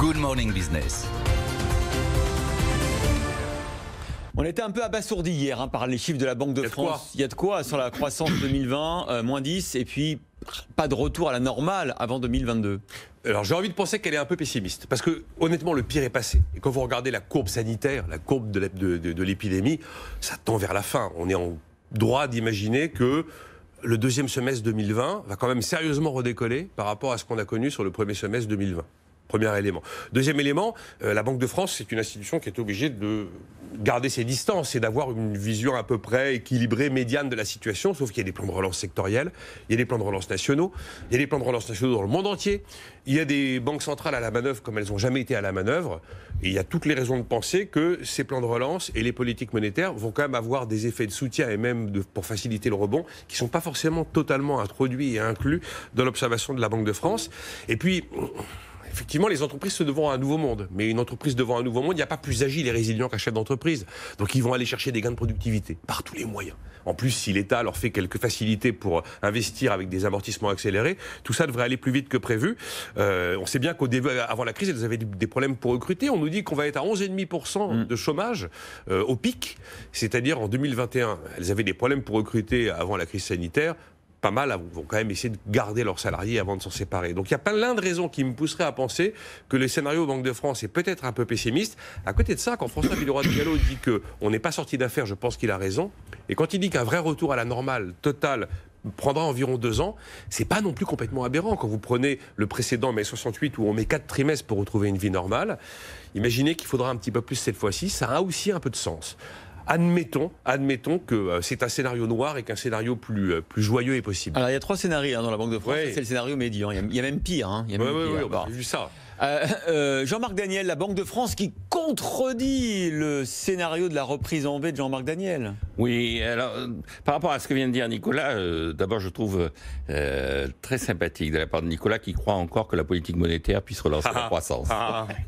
Good Morning Business. On était un peu abasourdi hier par les chiffres de la Banque de France. Il y a de quoi sur la croissance 2020, moins 10, et puis pas de retour à la normale avant 2022. Alors j'ai envie de penser qu'elle est un peu pessimiste, parce que honnêtement le pire est passé. Et quand vous regardez la courbe sanitaire, la courbe de l'épidémie, ça tend vers la fin. On est en droit d'imaginer que le deuxième semestre 2020 va quand même sérieusement redécoller par rapport à ce qu'on a connu sur le premier semestre 2020. Premier élément. Deuxième élément, la Banque de France, c'est une institution qui est obligée de garder ses distances et d'avoir une vision à peu près équilibrée, médiane de la situation, sauf qu'il y a des plans de relance sectoriels, il y a des plans de relance nationaux, il y a des plans de relance nationaux dans le monde entier, il y a des banques centrales à la manœuvre comme elles n'ont jamais été à la manœuvre, et il y a toutes les raisons de penser que ces plans de relance et les politiques monétaires vont quand même avoir des effets de soutien et même pour faciliter le rebond, qui ne sont pas forcément totalement introduits et inclus dans l'observation de la Banque de France. Et puis... effectivement, les entreprises se devant un nouveau monde. Mais une entreprise devant un nouveau monde, il n'y a pas plus agile et résilient qu'un chef d'entreprise. Donc ils vont aller chercher des gains de productivité par tous les moyens. En plus, si l'État leur fait quelques facilités pour investir avec des amortissements accélérés, tout ça devrait aller plus vite que prévu. On sait bien qu'avant la crise, elles avaient des problèmes pour recruter. On nous dit qu'on va être à 11,5% de chômage au pic. C'est-à-dire en 2021, elles avaient des problèmes pour recruter avant la crise sanitaire. Pas mal vont quand même essayer de garder leurs salariés avant de s'en séparer. Donc il y a plein de raisons qui me pousseraient à penser que le scénario Banque de France est peut-être un peu pessimiste. À côté de ça, quand François Villeroy-de-Galhau dit qu'on n'est pas sorti d'affaires, je pense qu'il a raison. Et quand il dit qu'un vrai retour à la normale totale prendra environ 2 ans, c'est pas non plus complètement aberrant. Quand vous prenez le précédent mai 68 où on met 4 trimestres pour retrouver une vie normale, imaginez qu'il faudra un petit peu plus cette fois-ci, ça a aussi un peu de sens. Admettons que c'est un scénario noir et qu'un scénario plus joyeux est possible. Alors il y a 3 scénarios dans la Banque de France, c'est le scénario médian. Il y a même pire. Oui, j'ai vu ça. Jean-Marc Daniel, la Banque de France qui contredit le scénario de la reprise en V de Jean-Marc Daniel. Oui, alors par rapport à ce que vient de dire Nicolas, d'abord je trouve très sympathique de la part de Nicolas qui croit encore que la politique monétaire puisse relancer la croissance.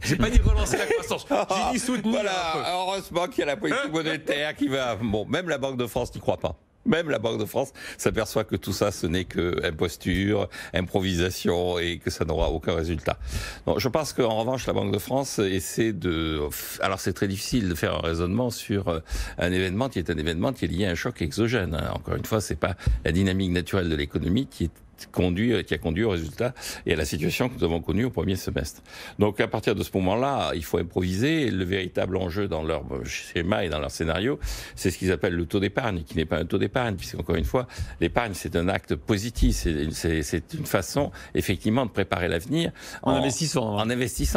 J'ai pas dit relancer la croissance, j'ai dit soutenir. Voilà, heureusement qu'il y a la politique monétaire qui va... Bon, même la Banque de France n'y croit pas. Même la Banque de France s'aperçoit que tout ça, ce n'est que imposture, improvisation et que ça n'aura aucun résultat. Donc, je pense qu'en revanche, la Banque de France essaie de... Alors, c'est très difficile de faire un raisonnement sur un événement qui est lié à un choc exogène. Encore une fois, c'est pas la dynamique naturelle de l'économie qui a conduit au résultat et à la situation que nous avons connue au premier semestre. Donc à partir de ce moment-là, il faut improviser. Le véritable enjeu dans leur schéma et dans leur scénario, c'est ce qu'ils appellent le taux d'épargne, qui n'est pas un taux d'épargne, puisqu'encore une fois, l'épargne, c'est un acte positif, c'est une façon, effectivement, de préparer l'avenir en investissant,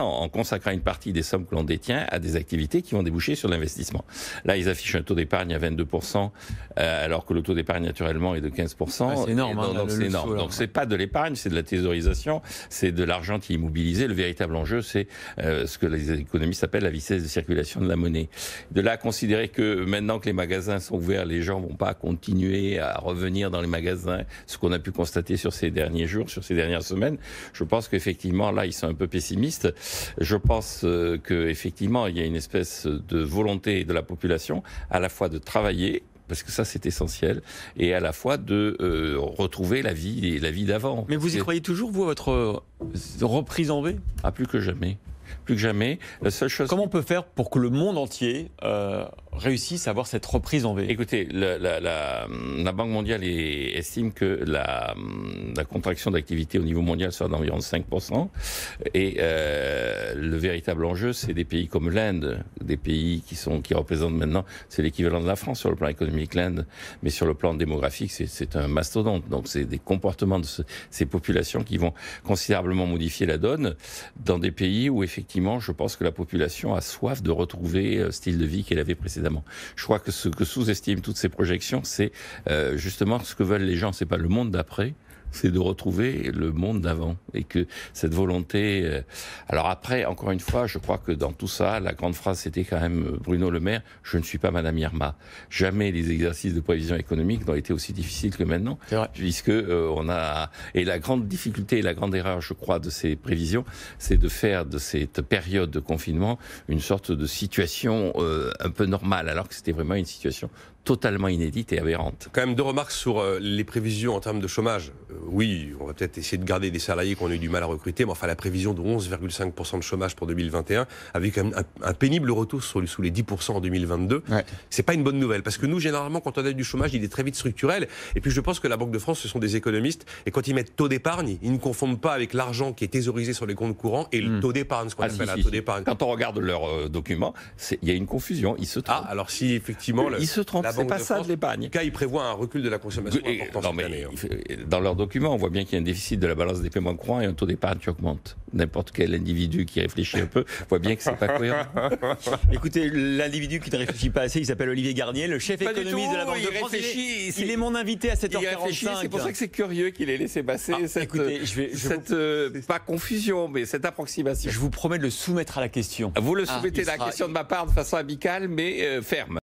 en consacrant une partie des sommes que l'on détient à des activités qui vont déboucher sur l'investissement. Là, ils affichent un taux d'épargne à 22%, alors que le taux d'épargne, naturellement, est de 15%. C'est énorme. Donc, c'est énorme. Donc, c'est pas de l'épargne, c'est de la thésaurisation, c'est de l'argent qui est immobilisé. Le véritable enjeu, c'est ce que les économistes appellent la vitesse de circulation de la monnaie. De là à considérer que maintenant que les magasins sont ouverts, les gens vont pas continuer à revenir dans les magasins, ce qu'on a pu constater sur ces derniers jours, sur ces dernières semaines, je pense qu'effectivement, là, ils sont un peu pessimistes. Je pense qu'effectivement, il y a une espèce de volonté de la population à la fois de travailler, parce que ça c'est essentiel, et à la fois de retrouver la vie d'avant. Mais vous y croyez toujours, vous, à votre reprise en V ? Ah, plus que jamais. Plus que jamais. La seule chose... Comment on peut faire pour que le monde entier réussisse à avoir cette reprise en V ? Écoutez, la Banque mondiale estime que la contraction d'activité au niveau mondial sera d'environ 5%. Et le véritable enjeu, c'est des pays comme l'Inde, des pays qui représentent maintenant, c'est l'équivalent de la France sur le plan économique, l'Inde, mais sur le plan démographique, c'est un mastodonte. Donc c'est des comportements de ces populations qui vont considérablement modifier la donne dans des pays où effectivement, je pense que la population a soif de retrouver le style de vie qu'elle avait précédemment. Je crois que ce que sous-estiment toutes ces projections, c'est justement ce que veulent les gens, c'est pas le monde d'après, c'est de retrouver le monde d'avant. Et que cette volonté... Alors après, encore une fois, je crois que dans tout ça, la grande phrase, c'était quand même Bruno Le Maire, « Je ne suis pas Madame Irma ». Jamais les exercices de prévision économique n'ont été aussi difficiles que maintenant. Puisque on a... Et la grande difficulté et la grande erreur, je crois, de ces prévisions, c'est de faire de cette période de confinement une sorte de situation un peu normale, alors que c'était vraiment une situation totalement inédite et aberrante. Quand même deux remarques sur les prévisions en termes de chômage. oui, on va peut-être essayer de garder des salariés qu'on a eu du mal à recruter, mais enfin la prévision de 11,5% de chômage pour 2021, avec quand même un pénible retour sous les 10% en 2022, c'est pas une bonne nouvelle. Parce que nous, généralement, quand on a du chômage, il est très vite structurel. Et puis je pense que la Banque de France, ce sont des économistes, et quand ils mettent taux d'épargne, ils ne confondent pas avec l'argent qui est thésaurisé sur les comptes courants et le taux d'épargne, ce qu'on appelle un taux d'épargne. Quand on regarde leurs documents, il y a une confusion, ils se trompent. Ah, alors si effectivement... Ils se trompent, c'est pas ça de l'épargne. En tout cas, ils prévoient un recul de la consommation important cette année. Dans leurs documents, on voit bien qu'il y a un déficit de la balance des paiements courants et un taux d'épargne qui augmente. N'importe quel individu qui réfléchit un peu voit bien que c'est pas cohérent. Écoutez, l'individu qui ne réfléchit pas assez, il s'appelle Olivier Garnier, le chef économiste de la Banque de France. Il est mon invité à 7h45. C'est pour ça que c'est curieux qu'il ait laissé passer pas confusion, mais cette approximation. Je vous promets de le soumettre à la question. Vous le soumettez la question de ma part de façon amicale, mais ferme.